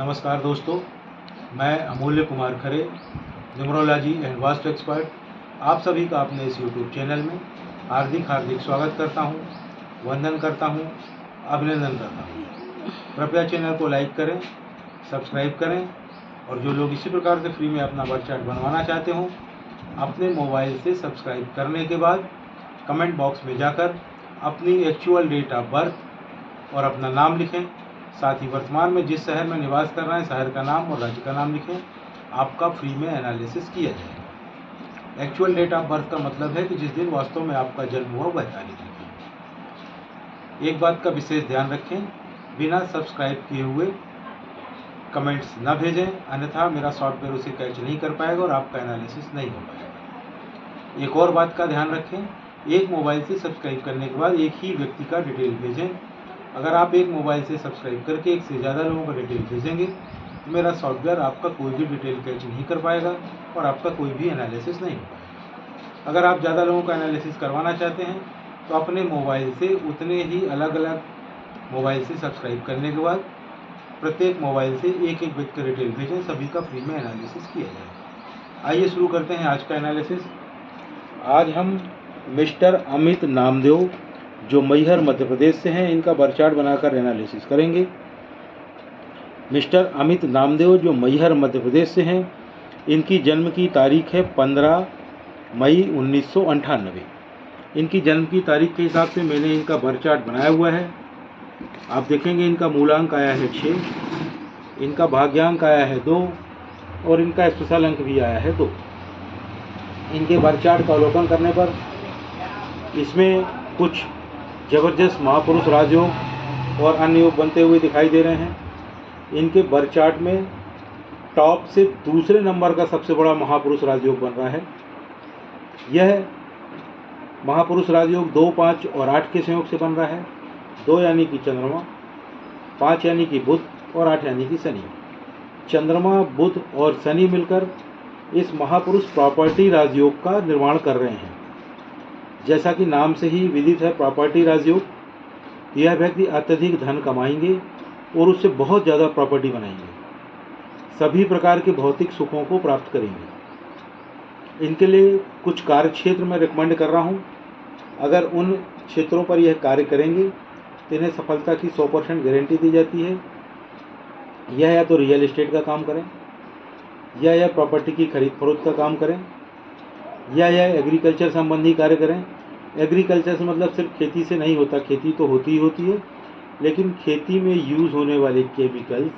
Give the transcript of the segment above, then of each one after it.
नमस्कार दोस्तों, मैं अमूल्य Kumar Khare, numerology and vastu expert, आप सभी का अपने इस यूट्यूब चैनल में हार्दिक स्वागत करता हूं, वंदन करता हूं, अभिनंदन करता हूं। कृपया चैनल को लाइक करें, सब्सक्राइब करें और जो लोग इसी प्रकार से फ्री में अपना बर्थ चार्ट बनवाना चाहते हों, अपने मोबाइल से सब्सक्राइब करने के बाद कमेंट बॉक्स में जाकर अपनी एक्चुअल डेट ऑफ बर्थ और अपना नाम लिखें। साथ ही वर्तमान में जिस शहर में निवास कर रहे हैं शहर का नाम और राज्य का नाम लिखें। आपका फ्री में एनालिसिस किया जाएगा। एक्चुअल डेट ऑफ बर्थ का मतलब है कि जिस दिन वास्तव में आपका जन्म हुआ वह तारीख लिखें। एक बात का विशेष ध्यान रखें, बिना सब्सक्राइब किए हुए कमेंट्स न भेजें, अन्यथा मेरा सॉफ्टवेयर उसे कैच नहीं कर पाएगा और आपका एनालिसिस नहीं हो पाएगा। एक और बात का ध्यान रखें, एक मोबाइल से सब्सक्राइब करने के बाद एक ही व्यक्ति का डिटेल भेजें। अगर आप एक मोबाइल से सब्सक्राइब करके एक से ज़्यादा लोगों का डिटेल भेजेंगे तो मेरा सॉफ्टवेयर आपका कोई भी डिटेल कैच नहीं कर पाएगा और आपका कोई भी एनालिसिस नहीं हो पाएगा। अगर आप ज़्यादा लोगों का एनालिसिस करवाना चाहते हैं तो अपने मोबाइल से उतने ही अलग अलग मोबाइल से सब्सक्राइब करने के बाद प्रत्येक मोबाइल से एक एक व्यक्ति का डिटेल भेजें, सभी का फ्री में एनालिसिस किया जाएगा। आइए शुरू करते हैं आज का एनालिसिस। आज हम मिस्टर अमित नामदेव जो मैहर मध्य प्रदेश से हैं, इनका बर्थ चार्ट बनाकर एनालिसिस करेंगे। मिस्टर अमित नामदेव जो मैहर मध्य प्रदेश से हैं, इनकी जन्म की तारीख है 15 मई 1998। इनकी जन्म की तारीख के हिसाब से मैंने इनका बर्थ चार्ट बनाया हुआ है। आप देखेंगे इनका मूलांक आया है 6, इनका भाग्यांक आया है 2 और इनका स्पेशल अंक भी आया है 2। इनके बर्थ चार्ट का अवलोकन करने पर इसमें कुछ जबरदस्त महापुरुष राजयोग और अन्य योग बनते हुए दिखाई दे रहे हैं। इनके बर्थ चार्ट में टॉप से दूसरे नंबर का सबसे बड़ा महापुरुष राजयोग बन रहा है। यह महापुरुष राजयोग 2, 5 और 8 के संयोग से बन रहा है। 2 यानी कि चंद्रमा, 5 यानी कि बुध और 8 यानी कि शनि। चंद्रमा, बुध और शनि मिलकर इस महापुरुष प्रॉपर्टी राजयोग का निर्माण कर रहे हैं। जैसा कि नाम से ही विदित है, प्रॉपर्टी राजयोग, यह व्यक्ति अत्यधिक धन कमाएंगे और उससे बहुत ज़्यादा प्रॉपर्टी बनाएंगे, सभी प्रकार के भौतिक सुखों को प्राप्त करेंगे। इनके लिए कुछ कार्य क्षेत्र में रिकमेंड कर रहा हूँ। अगर उन क्षेत्रों पर यह कार्य करेंगे तो इन्हें सफलता की 100% गारंटी दी जाती है। यह या तो रियल एस्टेट का काम करें, या प्रॉपर्टी की खरीद फरोख्त का काम करें, या एग्रीकल्चर संबंधी कार्य करें। एग्रीकल्चर से मतलब सिर्फ खेती से नहीं होता, खेती तो होती ही होती है, लेकिन खेती में यूज़ होने वाले केमिकल्स,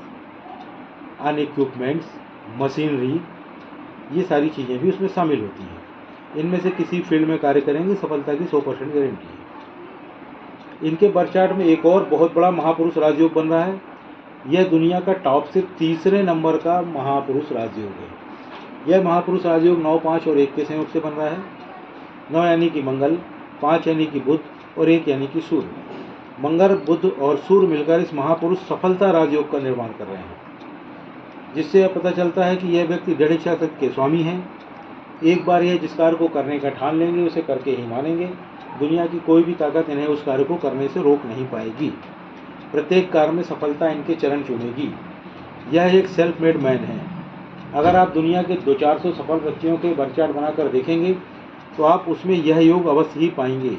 अन इक्विपमेंट्स, मशीनरी, ये सारी चीज़ें भी उसमें शामिल होती हैं। इनमें से किसी फील्ड में कार्य करेंगे, सफलता की 100% गारंटी है। इनके बर्थ चार्ट में एक और बहुत बड़ा महापुरुष राजयोग बन रहा है। यह दुनिया का टॉप से तीसरे नंबर का महापुरुष राजयोग है। यह महापुरुष राजयोग 9, 5 और 1 के संयोग से बन रहा है। 9 यानी कि मंगल, 5 यानी कि बुध और 1 यानी कि सूर्य। मंगल, बुध और सूर्य मिलकर इस महापुरुष सफलता राजयोग का निर्माण कर रहे हैं, जिससे यह पता चलता है कि यह व्यक्ति दृढ़ इच्छा शक्ति के स्वामी हैं। एक बार यह जिस कार्य को करने का ठान लेंगे उसे करके ही मानेंगे। दुनिया की कोई भी ताकत इन्हें उस कार्य को करने से रोक नहीं पाएगी। प्रत्येक कार्य में सफलता इनके चरण चूमेगी। यह एक सेल्फ मेड मैन है। अगर आप दुनिया के 200-400 सफल व्यक्तियों के बर्थ चार्ट बनाकर देखेंगे तो आप उसमें यह योग अवश्य ही पाएंगे।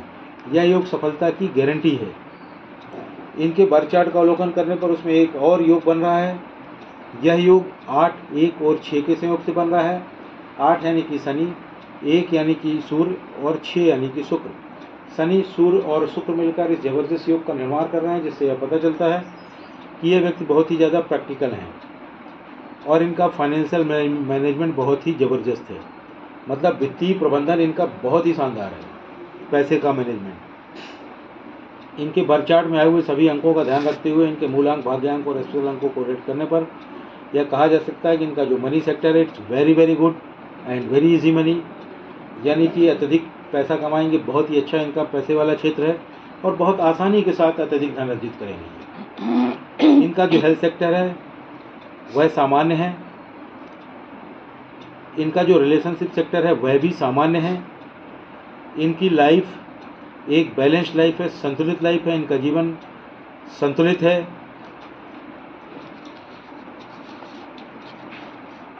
यह योग सफलता की गारंटी है। इनके बर्थ चार्ट का अवलोकन करने पर उसमें एक और योग बन रहा है। यह योग 8, 1 और 6 के संयोग से बन रहा है। 8 यानी कि शनि, 1 यानी कि सूर्य और 6 यानी कि शुक्र। शनि, सूर्य और शुक्र मिलकर इस जबरदस्त योग का निर्माण कर रहे हैं, जिससे यह पता चलता है कि यह व्यक्ति बहुत ही ज़्यादा प्रैक्टिकल हैं और इनका फाइनेंशियल मैनेजमेंट बहुत ही ज़बरदस्त है। मतलब वित्तीय प्रबंधन इनका बहुत ही शानदार है, पैसे का मैनेजमेंट। इनके बर्थ चार्ट में आए हुए सभी अंकों का ध्यान रखते हुए इनके मूलांक, भाग्यांक और स्पेशल अंकों को रेट करने पर यह कहा जा सकता है कि इनका जो मनी सेक्टर है it's very good and very easy money, यानी कि अत्यधिक पैसा कमाएंगे। बहुत ही अच्छा इनका पैसे वाला क्षेत्र है और बहुत आसानी के साथ अत्यधिक धन अर्जित करेंगे। इनका जो हेल्थ सेक्टर है वह सामान्य है। इनका जो रिलेशनशिप सेक्टर है वह भी सामान्य है। इनकी लाइफ एक बैलेंस्ड लाइफ है, संतुलित लाइफ है। इनका जीवन संतुलित है।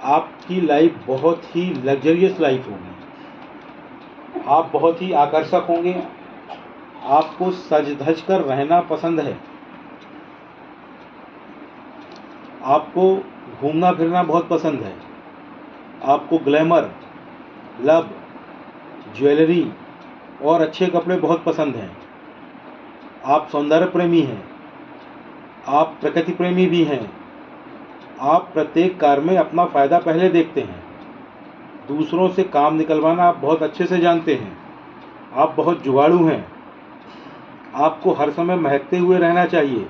आपकी लाइफ बहुत ही लग्जरियस लाइफ होगी। आप बहुत ही आकर्षक होंगे। आपको सज धज कर रहना पसंद है। आपको घूमना फिरना बहुत पसंद है। आपको ग्लैमर, लव, ज्वेलरी और अच्छे कपड़े बहुत पसंद हैं। आप सौंदर्य प्रेमी हैं। आप प्रकृति प्रेमी भी हैं। आप प्रत्येक कार्य में अपना फ़ायदा पहले देखते हैं। दूसरों से काम निकलवाना आप बहुत अच्छे से जानते हैं। आप बहुत जुगाड़ू हैं। आपको हर समय महकते हुए रहना चाहिए,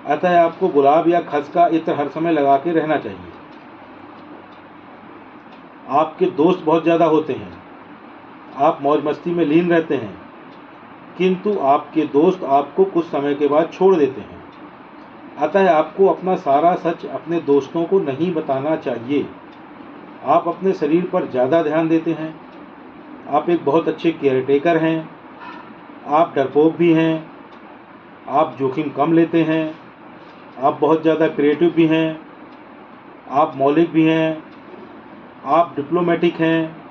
अतः आपको गुलाब या खस का इत्र हर समय लगा के रहना चाहिए। आपके दोस्त बहुत ज़्यादा होते हैं। आप मौज मस्ती में लीन रहते हैं, किंतु आपके दोस्त आपको कुछ समय के बाद छोड़ देते हैं, अतः आपको अपना सारा सच अपने दोस्तों को नहीं बताना चाहिए। आप अपने शरीर पर ज़्यादा ध्यान देते हैं। आप एक बहुत अच्छे केयरटेकर हैं। आप डरपोक भी हैं। आप जोखिम कम लेते हैं। आप बहुत ज़्यादा क्रिएटिव भी हैं। आप मौलिक भी हैं। आप डिप्लोमेटिक हैं।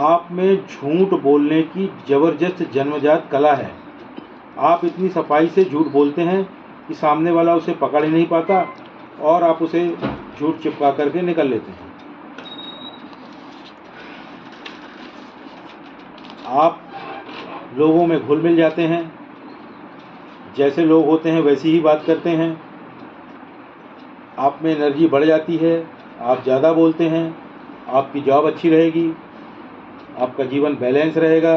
आप में झूठ बोलने की ज़बरदस्त जन्मजात कला है। आप इतनी सफाई से झूठ बोलते हैं कि सामने वाला उसे पकड़ ही नहीं पाता और आप उसे झूठ चिपका करके निकल लेते हैं। आप लोगों में घुल मिल जाते हैं। जैसे लोग होते हैं वैसी ही बात करते हैं। आप में एनर्जी बढ़ जाती है। आप ज़्यादा बोलते हैं। आपकी जॉब अच्छी रहेगी। आपका जीवन बैलेंस रहेगा।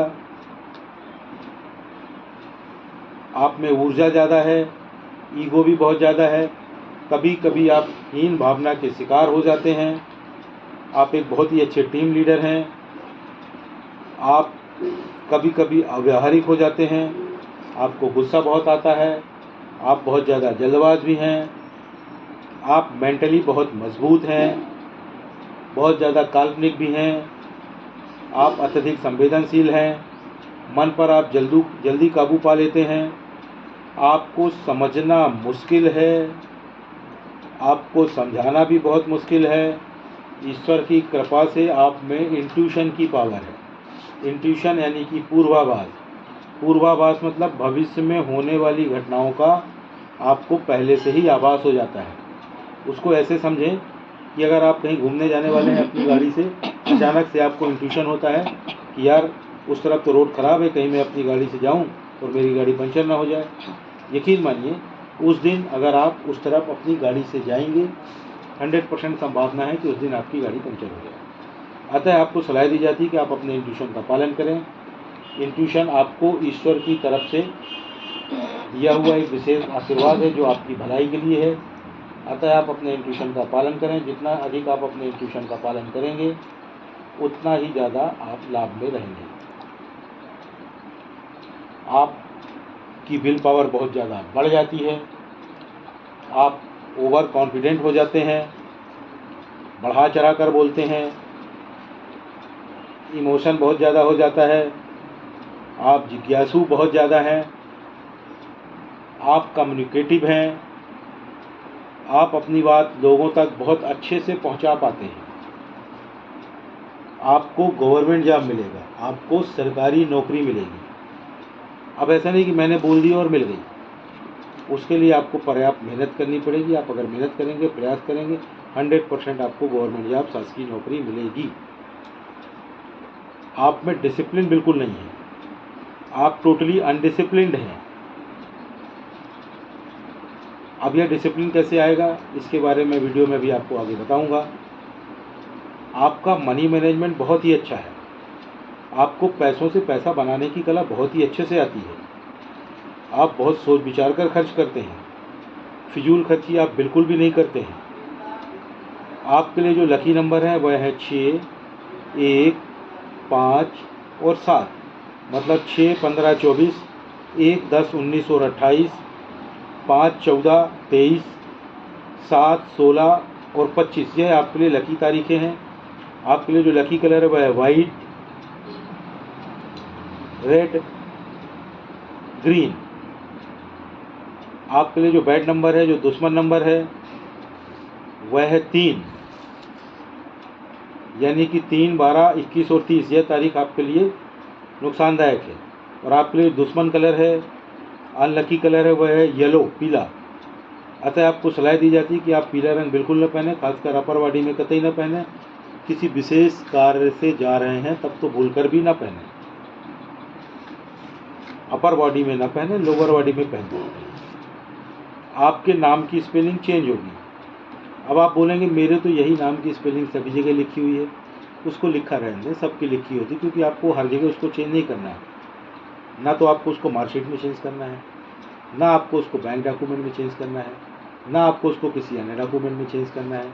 आप में ऊर्जा ज़्यादा है। ईगो भी बहुत ज़्यादा है। कभी कभी आप हीन भावना के शिकार हो जाते हैं। आप एक बहुत ही अच्छे टीम लीडर हैं। आप कभी कभी अव्यावहारिक हो जाते हैं। आपको गुस्सा बहुत आता है। आप बहुत ज़्यादा जल्दबाज भी हैं। आप मेंटली बहुत मजबूत हैं। बहुत ज़्यादा काल्पनिक भी हैं। आप अत्यधिक संवेदनशील हैं। मन पर आप जल्दी काबू पा लेते हैं। आपको समझना मुश्किल है। आपको समझाना भी बहुत मुश्किल है। ईश्वर की कृपा से आप में इंट्यूशन की पावर है। इंट्यूशन यानी कि पूर्वाभास। पूर्वाभास मतलब भविष्य में होने वाली घटनाओं का आपको पहले से ही आभास हो जाता है। उसको ऐसे समझें कि अगर आप कहीं घूमने जाने वाले हैं अपनी गाड़ी से, अचानक से आपको इंट्यूशन होता है कि यार उस तरफ तो रोड ख़राब है, कहीं मैं अपनी गाड़ी से जाऊं और मेरी गाड़ी पंचर ना हो जाए। यकीन मानिए उस दिन अगर आप उस तरफ अपनी गाड़ी से जाएंगे, 100% संभावना है कि उस दिन आपकी गाड़ी पंचर हो जाए। अतः आपको सलाह दी जाती है कि आप अपने इंट्यूशन का पालन करें। इंट्यूशन आपको ईश्वर की तरफ से दिया हुआ एक विशेष आशीर्वाद है जो आपकी भलाई के लिए है। अतः आप अपने इंट्यूशन का पालन करें। जितना अधिक आप अपने इंट्यूशन का पालन करेंगे उतना ही ज़्यादा आप लाभ में रहेंगे। आपकी विल पावर बहुत ज़्यादा बढ़ जाती है। आप ओवर कॉन्फिडेंट हो जाते हैं। बढ़ा चढ़ा कर बोलते हैं। इमोशन बहुत ज़्यादा हो जाता है। आप जिज्ञासु बहुत ज़्यादा हैं। आप कम्युनिकेटिव हैं। आप अपनी बात लोगों तक बहुत अच्छे से पहुंचा पाते हैं। आपको गवर्नमेंट जॉब मिलेगा। आपको सरकारी नौकरी मिलेगी। अब ऐसा नहीं कि मैंने बोल दिया और मिल गई। उसके लिए आपको पर्याप्त मेहनत करनी पड़ेगी। आप अगर मेहनत करेंगे, प्रयास करेंगे, 100% आपको गवर्नमेंट जॉब, शासकीय नौकरी मिलेगी। आप में डिसिप्लिन बिल्कुल नहीं है। आप टोटली अनडिसिप्लिन्ड हैं। अब यह डिसिप्लिन कैसे आएगा इसके बारे में वीडियो में भी आपको आगे बताऊंगा। आपका मनी मैनेजमेंट बहुत ही अच्छा है। आपको पैसों से पैसा बनाने की कला बहुत ही अच्छे से आती है। आप बहुत सोच विचार कर खर्च करते हैं। फिजूल खर्ची आप बिल्कुल भी नहीं करते हैं। आपके लिए जो लकी नंबर है वह है 6, 1, 5 और 7। मतलब 6, 15, 24, 1, 10, 19 और 28, 5, 14, 23, 7, 16 और 25। यह आपके लिए लकी तारीखें हैं। आपके लिए जो लकी कलर है वह है वाइट, रेड, ग्रीन। आपके लिए जो बैड नंबर है, जो दुश्मन नंबर है, वह है 3, यानी कि 3, 12, 21 और 30 यह तारीख आपके लिए नुकसानदायक है। और आपके लिए दुश्मन कलर है, अनलकी कलर है, वह है येलो, पीला। अतः आपको सलाह दी जाती है कि आप पीला रंग बिल्कुल न पहने, खासकर अपर बॉडी में कतई न पहने। किसी विशेष कार्य से जा रहे हैं तब तो भूलकर भी न पहने, अपर बॉडी में न पहने, लोअर बॉडी में पहने। आपके नाम की स्पेलिंग चेंज होगी। अब आप बोलेंगे मेरे तो यही नाम की स्पेलिंग सभी जगह लिखी हुई है। उसको लिखा रहने दें, सबकी लिखी होती, क्योंकि आपको हर जगह उसको चेंज नहीं करना है। ना तो आपको उसको मार्कशीट में चेंज करना है, ना आपको उसको बैंक डॉक्यूमेंट में चेंज करना है, ना आपको उसको किसी अन्य डॉक्यूमेंट में चेंज करना है,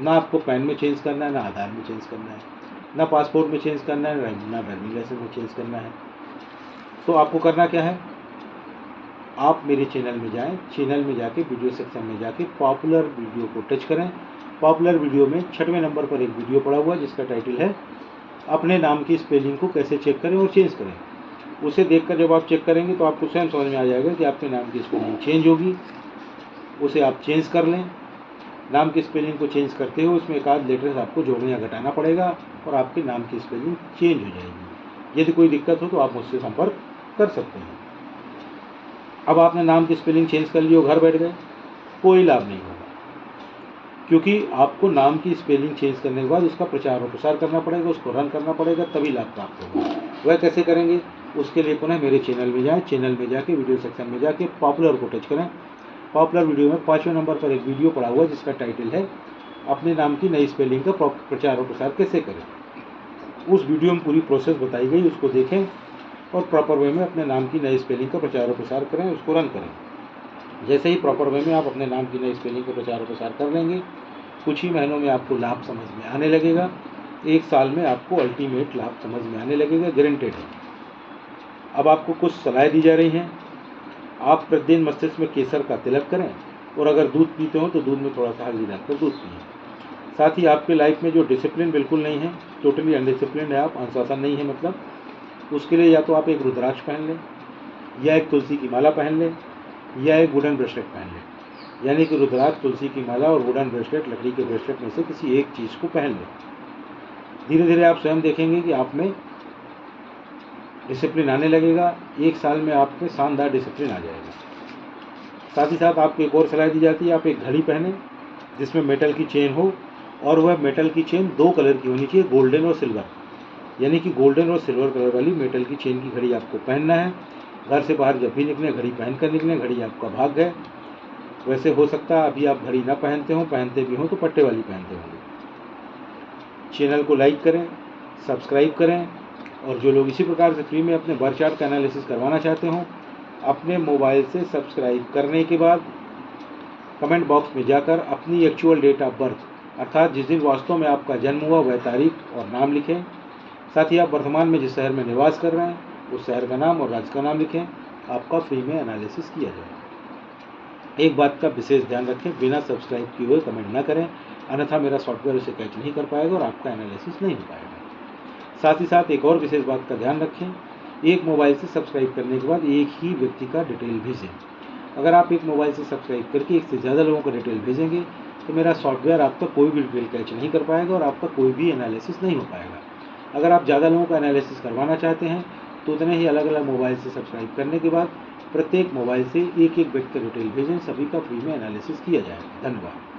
ना आपको पैन में चेंज करना है, ना आधार में चेंज करना है, ना पासपोर्ट में चेंज करना है, ना ड्राइविंग लाइसेंस में चेंज करना है। तो आपको करना क्या है, आप मेरे चैनल में जाएं, चैनल में जाके वीडियो सेक्शन में जाके पॉपुलर वीडियो को टच करें। पॉपुलर वीडियो में 6वें नंबर पर एक वीडियो पड़ा हुआ है जिसका टाइटल है अपने नाम की स्पेलिंग को कैसे चेक करें और चेंज करें। उसे देखकर जब आप चेक करेंगे तो आपको स्वयं समझ में आ जाएगा कि आपके नाम की स्पेलिंग चेंज होगी। उसे आप चेंज कर लें। नाम की स्पेलिंग को चेंज करते हुए उसमें एक आध लेटर्स आपको जोड़ने या घटाना पड़ेगा और आपके नाम की स्पेलिंग चेंज हो जाएगी। यदि कोई दिक्कत हो तो आप मुझसे संपर्क कर सकते हैं। अब आपने नाम की स्पेलिंग चेंज कर ली और घर बैठ गए, कोई लाभ नहीं होगा, क्योंकि आपको नाम की स्पेलिंग चेंज करने के बाद उसका प्रचार और प्रसार करना पड़ेगा, उसको रन करना पड़ेगा, तभी लाभ प्राप्त होगा। वह कैसे करेंगे, उसके लिए पुनः मेरे चैनल में जाएं, चैनल में जाके वीडियो सेक्शन में जाके पॉपुलर को टच करें। पॉपुलर वीडियो में 5वें नंबर पर एक वीडियो पड़ा हुआ जिसका टाइटल है अपने नाम की नई स्पेलिंग का प्रचार और प्रसार कैसे करें। उस वीडियो में पूरी प्रोसेस बताई गई, उसको देखें और प्रॉपर वे में अपने नाम की नई स्पेलिंग का प्रचार और प्रसार करें, उसको रन करें। जैसे ही प्रॉपर वे में आप अपने नाम की नई स्पेलिंग का प्रचार और प्रसार कर लेंगे, कुछ ही महीनों में आपको लाभ समझ में आने लगेगा। 1 साल में आपको अल्टीमेट लाभ समझ में आने लगेगा, गारंटेड है। अब आपको कुछ सलाह दी जा रही हैं। आप प्रतिदिन मस्तिष्क में केसर का तिलक करें और अगर दूध पीते हो तो दूध में थोड़ा सा हल्दी डालकर दूध पिएं। साथ ही आपके लाइफ में जो डिसिप्लिन बिल्कुल नहीं है, टोटली अनडिसिप्लिन है, आप अनुशासन नहीं है मतलब, उसके लिए या तो आप एक रुद्राक्ष पहन लें, या एक तुलसी की माला पहन लें, या एक वुडन ब्रेसलेट पहन लें। यानी कि रुद्राक्ष, तुलसी की माला और वुडन ब्रेसलेट, लकड़ी के ब्रेसलेट में से किसी एक चीज़ को पहन लें। धीरे धीरे आप स्वयं देखेंगे कि आप में डिसिप्लिन आने लगेगा। 1 साल में आप में शानदार डिसिप्लिन आ जाएगा। साथ ही साथ आपको एक और सलाह दी जाती है, आप एक घड़ी पहने जिसमें मेटल की चेन हो, और वह मेटल की चेन 2 कलर की होनी चाहिए, गोल्डन और सिल्वर। यानी कि गोल्डन और सिल्वर कलर वाली मेटल की चेन की घड़ी आपको पहनना है। घर से बाहर जब भी निकलें घड़ी पहन कर निकलें, घड़ी आपका भाग्य है। वैसे हो सकता है अभी आप घड़ी ना पहनते हों, पहनते भी हों तो पट्टे वाली पहनते होंगे। चैनल को लाइक करें, सब्सक्राइब करें, और जो लोग इसी प्रकार से फ्री में अपने बर्थ चार्ट का एनालिसिस करवाना चाहते हों, अपने मोबाइल से सब्सक्राइब करने के बाद कमेंट बॉक्स में जाकर अपनी एक्चुअल डेट ऑफ बर्थ अर्थात जिस दिन वास्तव में आपका जन्म हुआ वह तारीख और नाम लिखें। साथ ही आप वर्तमान में जिस शहर में निवास कर रहे हैं उस शहर का नाम और राज्य का नाम लिखें। आपका फ्री में एनालिसिस किया जाए। एक बात का विशेष ध्यान रखें, बिना सब्सक्राइब किए हुए कमेंट न करें, अन्यथा मेरा सॉफ्टवेयर उसे कैच नहीं कर पाएगा और आपका एनालिसिस नहीं हो पाएगा। साथ ही साथ एक और विशेष बात का ध्यान रखें, एक मोबाइल से सब्सक्राइब करने के बाद एक ही व्यक्ति का डिटेल भेजें। अगर आप एक मोबाइल से सब्सक्राइब करके एक से ज़्यादा लोगों का डिटेल भेजेंगे तो मेरा सॉफ्टवेयर आप तक कोई भी डिटेल कैच नहीं कर पाएगा और आपका कोई भी एनालिसिस नहीं हो पाएगा। अगर आप ज़्यादा लोगों का एनालिसिस करवाना चाहते हैं तो उतने ही अलग अलग मोबाइल से सब्सक्राइब करने के बाद प्रत्येक मोबाइल से एक एक व्यक्ति का डिटेल भेजें, सभी का फ्री में एनालिसिस किया जाएगा। धन्यवाद।